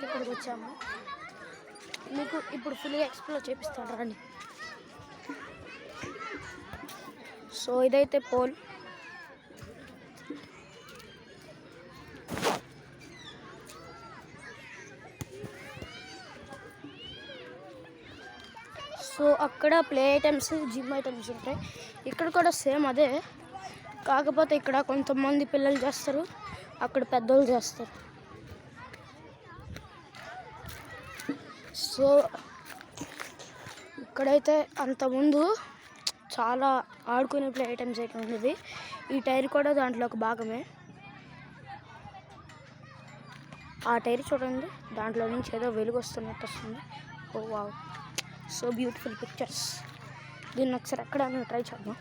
అయితే ఇక్కడికి వచ్చాము. మీకు ఇప్పుడు ఫుల్గా ఎక్స్ప్లోర్ చేపిస్తాను రండి. సో ఇదైతే పోల్. సో అక్కడ ప్లే ఐటమ్స్, జిమ్ ఐటమ్స్ ఉంటాయి. ఇక్కడ కూడా సేమ్ అదే, కాకపోతే ఇక్కడ కొంతమంది పిల్లలు చేస్తారు, అక్కడ పెద్దోళ్ళు చేస్తారు. సో ఇక్కడైతే అంతకుముందు చాలా ఆడుకునే ప్లే ఐటమ్స్ అయితే ఉండేది. ఈ టైర్ కూడా దాంట్లో ఒక భాగమే. ఆ టైర్ చూడండి, దాంట్లో నుంచి ఏదో వెలుగు వస్తున్నట్టు వస్తుంది. ఓ వావ్, సో బ్యూటిఫుల్ పిక్చర్స్. దీన్ని ఒకసారి ఎక్కడైనా ట్రై చేద్దాం.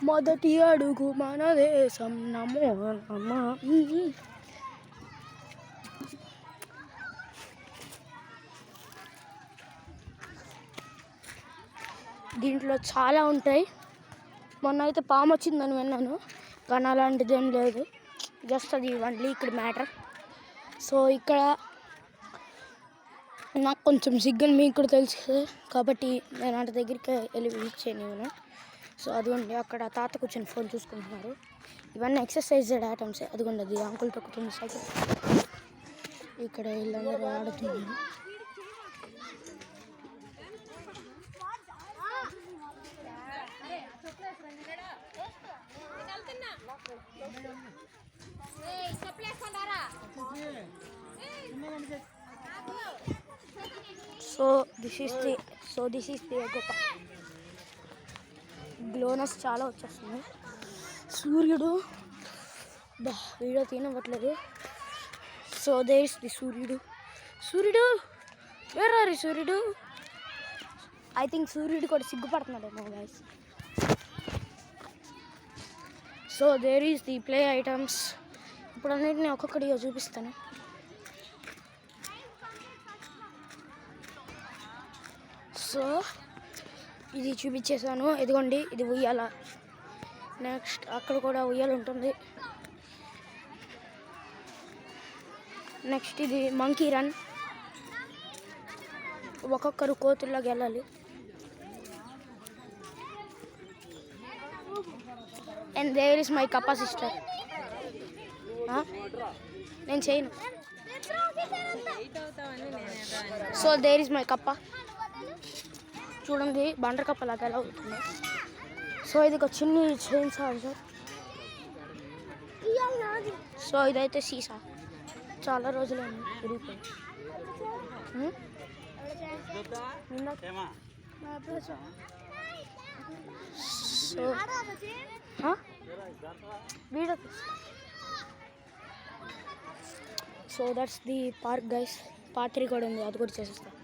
మొదటి అడుగు మన దేశం నమో నమః. దీంట్లో చాలా ఉంటాయి. మొన్న అయితే పాము వచ్చిందని విన్నాను, కానీ అలాంటిది ఏం లేదు, జస్ట్ అది వన్ లీక్డ్ మ్యాటర్. సో ఇక్కడ నాకు కొంచెం సిగ్గని మీకు కూడా తెలుసు కాబట్టి నేను అంత దగ్గరికి వెళ్ళి విజిట్ చేయను. సో అదిగోండి అక్కడ తాత కూర్చొని ఫోన్ చూసుకుంటున్నారు. ఇవన్నీ ఎక్సర్సైజ్ ఐటమ్స్. అదిగోండి అది అంకుల్ తొక్కుతుంది సైకిల్. ఇక్కడ వీళ్ళందరూ ఆడుతున్నారు. సో దిస్ ఈస్ ది గొప్ప గ్లోనెస్ చాలా వచ్చేస్తుంది. సూర్యుడు వీడియో తీయనివ్వట్లేదు. సో దేర్ ఇస్ ది సూర్యుడు వేర్ ఆర్ యు సూర్యుడు? ఐ థింక్ సూర్యుడు కూడా సిగ్గుపడుతున్నాడేమో guys. So there is the play items. ఇప్పుడు అన్నింటినీ ఒక్కొక్కటిగా చూపిస్తాను. సో ఇది చూపించేసాను. ఇదిగోండి ఇది ఉయ్యాల. నెక్స్ట్ అక్కడ కూడా ఉయ్యాల ఉంటుంది. నెక్స్ట్ ఇది మంకీ రన్, ఒక్కొక్కరు కోతుల్లాగా వెళ్ళాలి. అండ్ దేర్ ఇస్ మై కప్ప సిస్టర్. నేను చేయను. సో దేర్ ఇస్ మై కప్ప. చూడండి బండర్ కప్ప లాగా ఎలా అవుతుంది. సో ఇది ఒక చిన్న చైన్ సార్. సో ఇదైతే సీసా, చాలా రోజులు విరిగిపోయి. So video. So that's the park guys. Part 3 కూడా ఉంది, అది కూడా చేసేస్తాను.